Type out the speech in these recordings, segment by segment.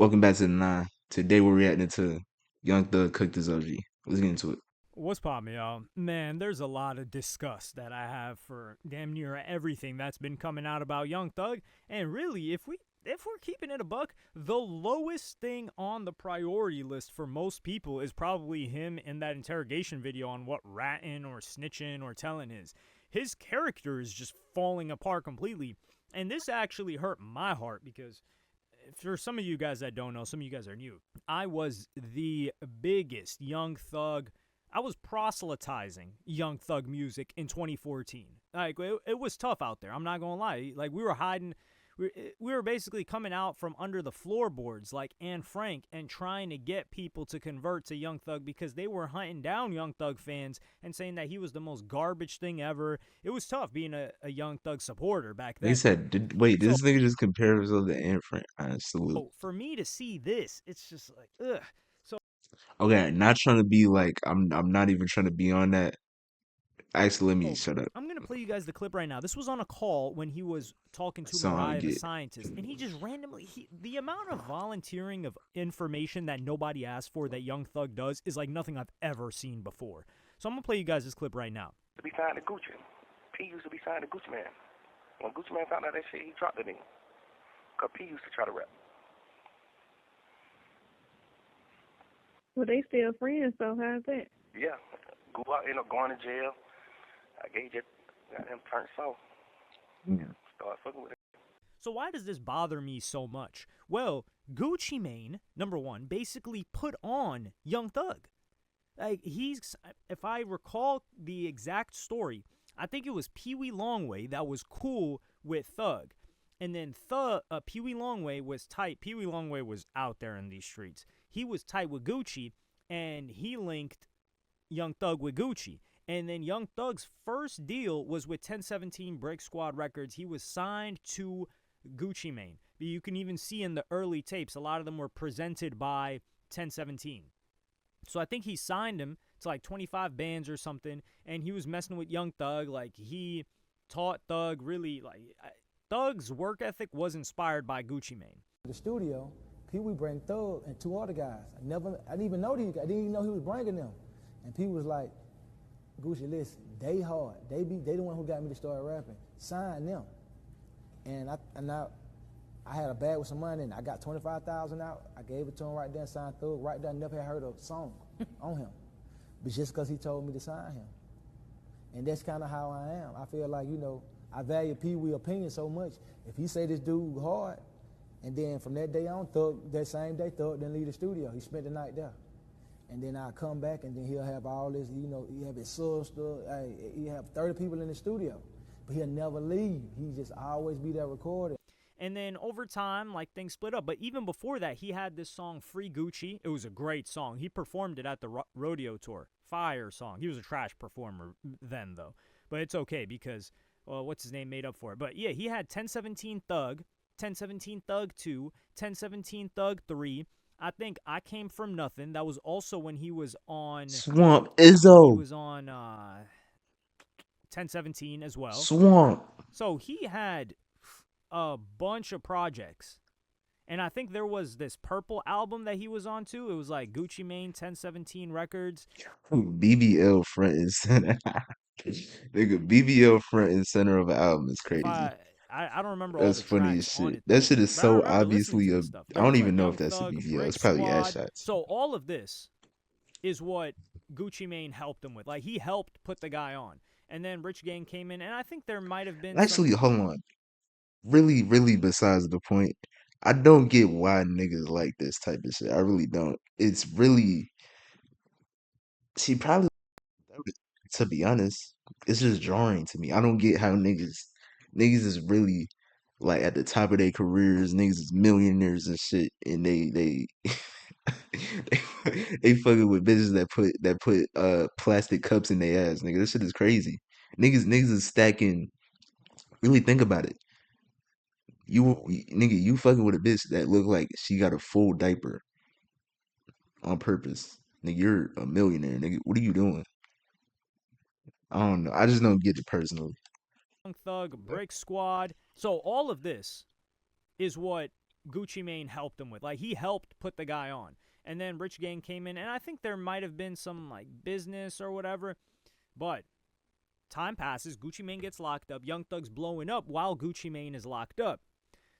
Welcome back to the nine. Today we're reacting to Young Thug Cooked His OG. Let's get into it. What's poppin', y'all? Man, there's a lot of disgust that I have for damn near everything that's been coming out about Young Thug. And really, if we're keeping it a buck, the lowest thing on the priority list for most people is probably him in that interrogation video on what ratting or snitching or telling is. His character is just falling apart completely. And this actually hurt my heart because for some of you guys that don't know, some of you guys are new. I was the biggest Young Thug. I was proselytizing Young Thug music in 2014. Like it was tough out there. I'm not gonna lie. Like we were hiding. We were basically coming out from under the floorboards like Anne Frank and trying to get people to convert to Young Thug because they were hunting down Young Thug fans and saying that he was the most garbage thing ever. It was tough being a Young Thug supporter back They then. said, wait, So this nigga just compared himself to Anne Frank. Salute. for me to see this, it's just like, ugh. So, Okay, not trying to be like, I'm not even trying to be on that. Actually, let me oh, shut up. I'm going to play you guys the clip right now. This was on a call when he was talking to That's all I Mariah the get. Scientist, and he just randomly, the amount of volunteering of information that nobody asked for that Young Thug does is like nothing I've ever seen before. So I'm going to play you guys this clip right now. To be signed to Gucci. P used to be signed to Gucci Man. When Gucci Man found out that shit, he dropped the nigga. Because P used to try to rap. Well, they still friends, so how's that? Yeah. Go out, end up going to jail. I gave you, got him turned soft. Yeah. Start fucking with it. So why does this bother me so much? Well, Gucci Mane, number one, basically put on Young Thug. Like if I recall the exact story, I think it was Pee Wee Longway that was cool with Thug, and then Pee Wee Longway was tight. Pee Wee Longway was out there in these streets. He was tight with Gucci, and he linked Young Thug with Gucci. And then Young Thug's first deal was with 1017 Brick Squad Records. He was signed to Gucci Mane. You can even see in the early tapes, a lot of them were presented by 1017. So I think he signed him to like 25 bands or something, and he was messing with Young Thug. Like he taught Thug really Thug's work ethic was inspired by Gucci Mane. The studio, Pee Wee bring Thug and two other guys. I didn't even know these guys. I didn't even know he was bringing them. And Pee was like, Gucci, listen, they hard. They the one who got me to start rapping. Sign them. And I had a bag with some money, and I got 25,000 out. I gave it to him right there, signed Thug. Right there, never had heard a song on him, but just because he told me to sign him. And that's kind of how I am. I feel like, I value Pee Wee's opinion so much. If he say this dude hard, and then from that day on, that same day, Thug didn't leave the studio. He spent the night there. And then I'll come back, and then he'll have all this, he have his sister, he have 30 people in the studio. But he'll never leave. He just always be there recording. And then over time, like things split up. But even before that, he had this song Free Gucci. It was a great song. He performed it at the rodeo tour. Fire song. He was a trash performer then, though. But it's okay because, well, what's his name made up for it. But yeah, he had 1017 Thug, 1017 Thug 2, 1017 Thug 3. I think I Came From Nothing. That was also when he was on Swamp He Izzo. was on 1017 as well. Swamp. So he had a bunch of projects. And I think there was this Purple album that he was on too. It was like Gucci Mane 1017 Records. BBL front and center. Nigga, BBL front and center of an album is If crazy. I don't remember all That's the funny as tracks on shit. it That though. shit is But I so remember listening obviously to a. this stuff. I There don't was even like know Young if that's a Thug, BBL. It's Brick probably ass Squad. shots. So all of this is what Gucci Mane helped him with. Like he helped put the guy on. And then Rich Gang came in, and I think there might have been Actually, some. hold on. Really, really, besides the point, I don't get why niggas like this type of shit. I really don't. It's really, see, probably, to be honest, it's just jarring to me. I don't get how niggas is really like at the top of their careers. Niggas is millionaires and shit, and they they fucking with bitches that put plastic cups in their ass. Nigga, this shit is crazy. Niggas is stacking. Really think about it. Nigga, you fucking with a bitch that look like she got a full diaper on purpose. Nigga, you're a millionaire, nigga. What are you doing? I don't know. I just don't get it personally. Young Thug, Brick Squad. So all of this is what Gucci Mane helped him with. Like, he helped put the guy on. And then Rich Gang came in, and I think there might have been some, like, business or whatever. But time passes, Gucci Mane gets locked up, Young Thug's blowing up while Gucci Mane is locked up.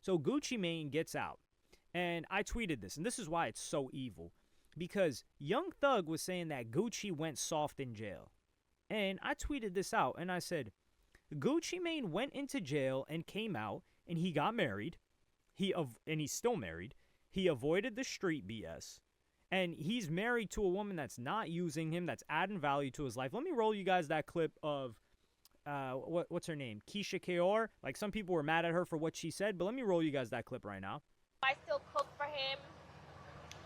So Gucci Mane gets out. And I tweeted this, and this is why it's so evil. Because Young Thug was saying that Gucci went soft in jail. And I tweeted this out, and I said, Gucci Mane went into jail and came out, and he got married. And he's still married. He avoided the street BS. And he's married to a woman that's not using him, that's adding value to his life. Let me roll you guys that clip of, what's her name? Keisha Kaur. Like, some people were mad at her for what she said, but let me roll you guys that clip right now. I still cook for him.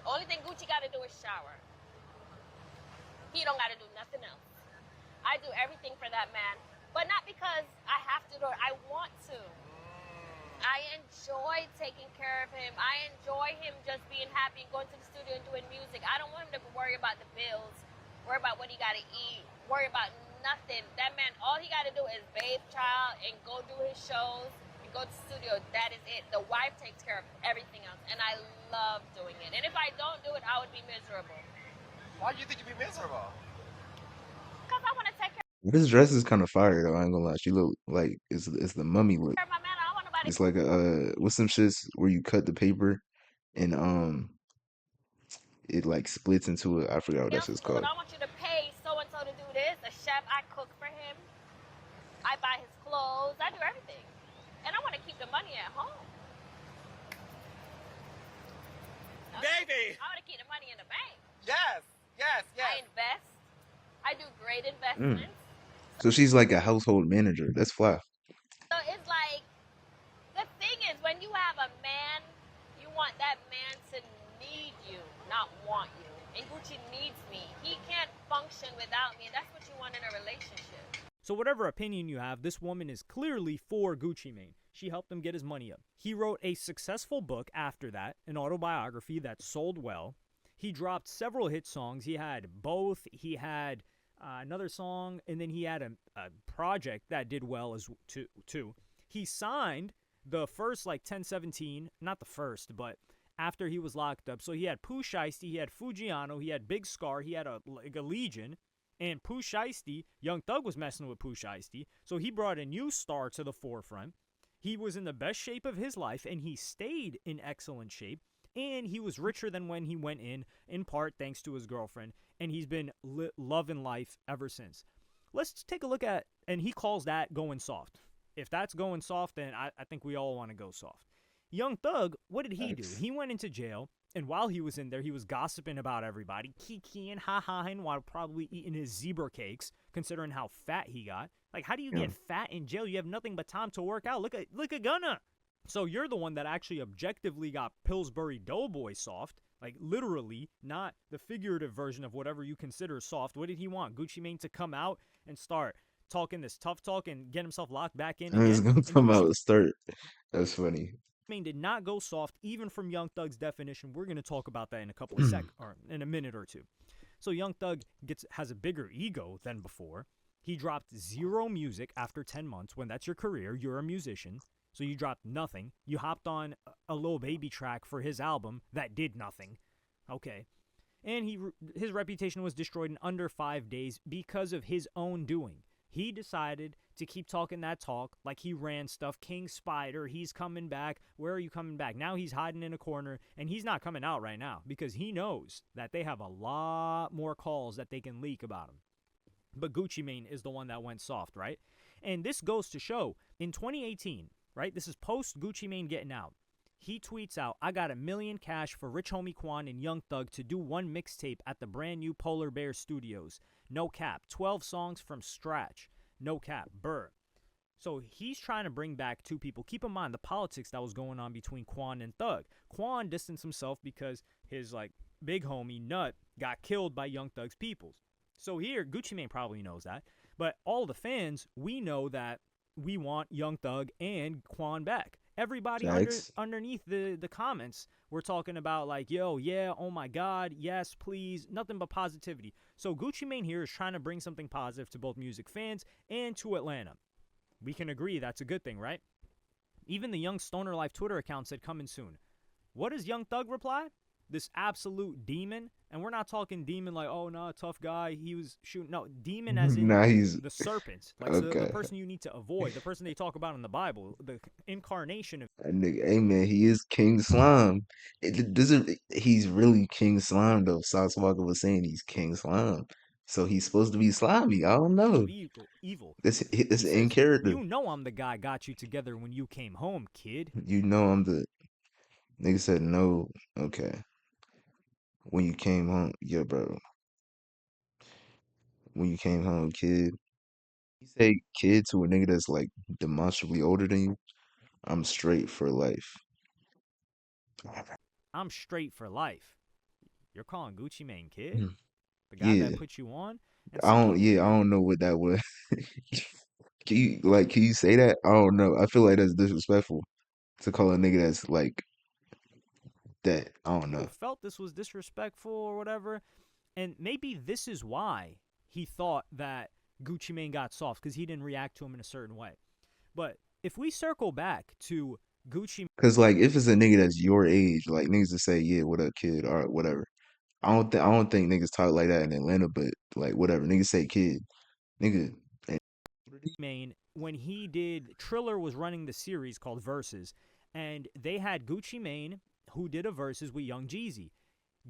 Only thing Gucci got to do is shower. He don't got to do nothing else. I do everything for that man, but not because I have to do it. I want to. I enjoy taking care of him. I enjoy him just being happy and going to the studio and doing music. I don't want him to worry about the bills, worry about what he got to eat, worry about nothing. That man, all he got to do is bathe child and go do his shows and go to the studio. That is it. The wife takes care of everything else, and I love doing it. And if I don't do it, I would be miserable. Why do you think you'd be miserable? Because I want to take care This dress is kind of fire though. I ain't gonna lie. She look like it's the mummy look. of my man. I don't want nobody. It's like a what's some shits where you cut the paper and it like splits into it. I forgot what that Else shit's to do it. called. I want you to pay so and so to do this. A chef, I cook for him. I buy his clothes. I do everything, and I want to keep the money at home. Baby! I want to keep the money in the bank. Yes, yes, I yes. invest. I do great Mm. investments. So she's like a household manager. That's fly. So it's like, the thing is, when you have a man, you want that man to need you, not want you. And Gucci needs me. He can't function without me, and that's what you want in a relationship. So whatever opinion you have, this woman is clearly for Gucci Mane. She helped him get his money up. He wrote a successful book after that, an autobiography that sold well. He dropped several hit songs. He had Both. He had another song, and then he had a project that did well as too. He signed the first, like, 1017, not the first, but after he was locked up. So he had Pooh Shiesty, he had Fujiano, he had Big Scar, he had a Legion. And Pooh Shiesty, Young Thug was messing with Pooh Shiesty, so he brought a new star to the forefront. He was in the best shape of his life, and he stayed in excellent shape. And he was richer than when he went in part thanks to his girlfriend. And he's been loving life ever since. Let's take a look at, and he calls that going soft. If that's going soft, then I think we all want to go soft. Young Thug, what did he do? He went into jail. And while he was in there, he was gossiping about everybody, kikiing, ha-haing, while probably eating his zebra cakes, considering how fat he got. Like, how do you get fat in jail? You have nothing but time to work out. Look at Gunna. So you're the one that actually objectively got Pillsbury Doughboy soft, like literally, not the figurative version of whatever you consider soft. What did he want? Gucci Mane to come out and start talking this tough talk and get himself locked back in I was again? gonna talk about the start. That's funny. Mane did not go soft, even from Young Thug's definition. We're going to talk about that in a couple of seconds, or in a minute or two. So Young Thug has a bigger ego than before. He dropped zero music after 10 months. When that's your career, you're a musician. So you dropped nothing. You hopped on a Lil Baby track for his album that did nothing. Okay. And his reputation was destroyed in under 5 days because of his own doing. He decided to keep talking that talk like he ran stuff. King Spider, he's coming back. Where are you coming back? Now he's hiding in a corner, and he's not coming out right now because he knows that they have a lot more calls that they can leak about him. But Gucci Mane is the one that went soft, right? And this goes to show, in 2018, right, this is post Gucci Mane getting out. He tweets out, I got $1 million cash for Rich Homie Quan and Young Thug to do one mixtape at the brand new Polar Bear Studios. No cap. 12 songs from scratch. No cap. Burr. So he's trying to bring back two people. Keep in mind the politics that was going on between Quan and Thug. Quan distanced himself because his big homie Nut got killed by Young Thug's peoples. So here, Gucci Mane probably knows that. But all the fans, we know that we want Young Thug and Quan back. Everybody underneath the comments, we're talking about yo, yeah, oh my God, yes, please, nothing but positivity. So Gucci Mane here is trying to bring something positive to both music fans and to Atlanta. We can agree that's a good thing, right? Even the Young Stoner Life Twitter account said coming soon. What does Young Thug reply? This absolute demon, and we're not talking demon like, oh no, tough guy, he was shooting. No, demon as in Nah, he's the serpent, like so the okay. person you need to avoid, the person they talk about in the Bible, the incarnation of That nigga, hey man, he is King Slime. It doesn't. He's really King Slime though. Sauce Walker was saying he's King Slime, so he's supposed to be slimy. I don't know. evil. That's He in says, character. "You know I'm the guy got you together when you came home, kid." You know I'm the nigga said no. Okay, when you came home, yeah, bro. When you came home, kid. You say kid to a nigga that's like demonstrably older than you. I'm straight for life. I'm straight for life. You're calling Gucci Mane kid, Hmm. the guy that Yeah, put you on, and I some don't. people. Yeah, I don't know what that was. Can you say that? I don't know. I feel like that's disrespectful to call a nigga that's like that. I don't know. People felt this was disrespectful or whatever, and maybe this is why he thought that Gucci Mane got soft because he didn't react to him in a certain way. But if we circle back to Gucci, Cause like if it's a nigga that's your age, like niggas to say, yeah, what up, kid, or whatever. I don't think niggas talk like that in Atlanta, but like whatever. Niggas say kid. Nigga. And Mane, when he did, Triller was running the series called Versus, and they had Gucci Mane who did a versus with Young Jeezy.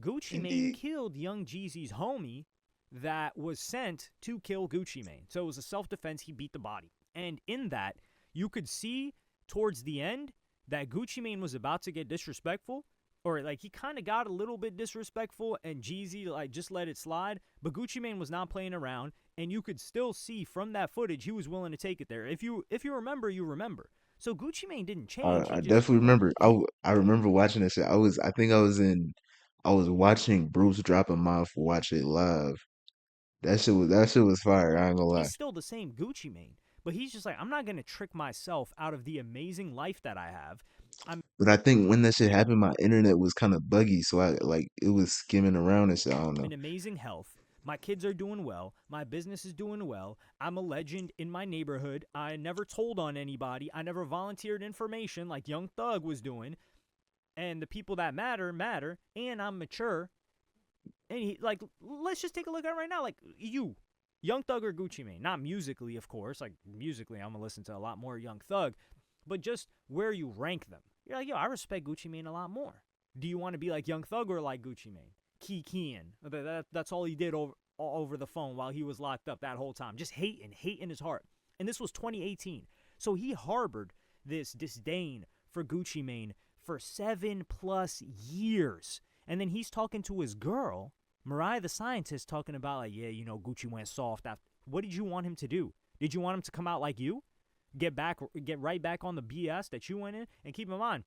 Gucci Mane indeed. killed Young Jeezy's homie that was sent to kill Gucci Mane. So it was a self defense. He beat the body. And in that, you could see towards the end that Gucci Mane was about to get disrespectful. Or like he kind of got a little bit disrespectful and Jeezy like just let it slide. But Gucci Mane was not playing around. And you could still see from that footage he was willing to take it there. If you remember, you remember. So Gucci Mane didn't change. He I just definitely remember. I remember watching that shit. I think I was watching Bruce drop a mouth watch it live. That shit was fire. I ain't gonna lie. he's still the same Gucci Mane, but he's just like, I'm not gonna trick myself out of the amazing life that I have. I'm But I think when that shit happened, my internet was kind of buggy, so I like it was skimming around and shit. I don't know. in amazing health. My kids are doing well. My business is doing well. I'm a legend in my neighborhood. I never told on anybody. I never volunteered information like Young Thug was doing. And the people that matter matter. And I'm mature. And he, like, let's just take a look at it right now. Like you, Young Thug or Gucci Mane. Not musically, of course. Like musically, I'm gonna listen to a lot more Young Thug, but just where you rank them. You're like, yo, I respect Gucci Mane a lot more. Do you want to be like Young Thug or like Gucci Mane? Kikiing. That's all he did over the phone while he was locked up that whole time. Just hate in his heart. And this was 2018. So he harbored this disdain for Gucci Mane for 7+ years. And then he's talking to his girl, Mariah the Scientist, talking about, like, yeah, Gucci went soft after. What did you want him to do? Did you want him to come out like you? Get right back on the BS that you went in? And keep in mind,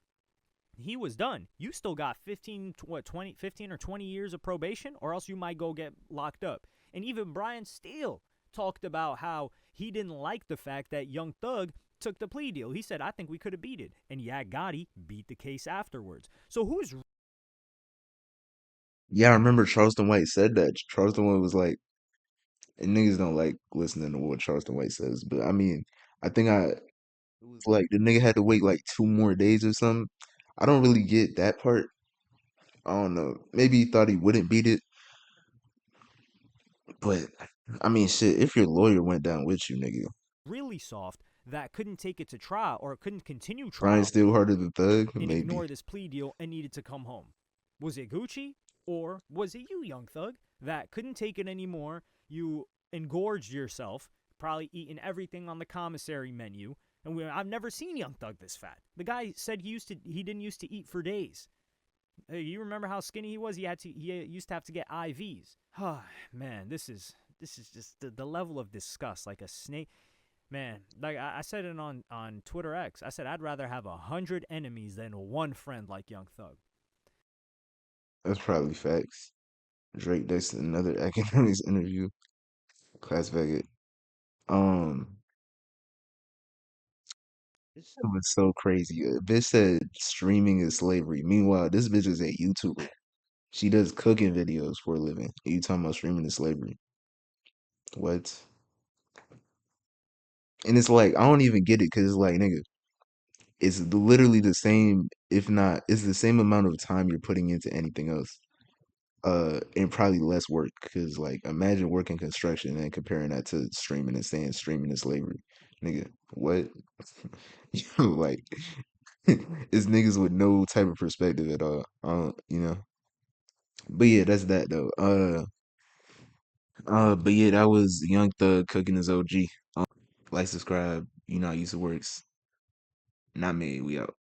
he was done. You still got 15 or 20 years of probation, or else you might go get locked up. And even Brian Steele talked about how he didn't like the fact that Young Thug took the plea deal. He said, I think we could have beat it. And yeah, Gotti beat the case afterwards. So who's Yeah, I remember Charleston White said that. Charleston White was like, and niggas don't like listening to what Charleston White says, but I mean, it was like the nigga had to wait like 2 more days or something. I don't really get that part. I don't know. Maybe he thought he wouldn't beat it, but I mean, shit. If your lawyer went down with you, nigga, really soft that couldn't take it to trial or couldn't continue Brian trial still harder than Thug, and maybe. ignore this plea deal and needed to come home? Was it Gucci or was it you, Young Thug, that couldn't take it anymore? You engorged yourself, probably eating everything on the commissary menu. And I've never seen Young Thug this fat. The guy said he didn't used to eat for days. Hey, you remember how skinny he was? He used to have to get IVs. Oh, man, this is just the level of disgust, like a snake. Man, like I said it on Twitter X. I said I'd rather have 100 enemies than one friend like Young Thug. That's probably facts. Drake does another academics interview. Class faggot. Um, this shit was so crazy. A bitch said streaming is slavery. Meanwhile, this bitch is a YouTuber. She does cooking videos for a living. You talking about streaming is slavery? What? And it's like I don't even get it because it's like nigga, it's literally the same, if not, it's the same amount of time you're putting into anything else. And probably less work because like imagine working construction and comparing that to streaming and saying streaming is slavery. Nigga, what? Like it's niggas with no type of perspective at all. But yeah, that's that though. But yeah, that was Young Thug cooking his OG. Like, subscribe, you know how YouTube works. Not me, we out.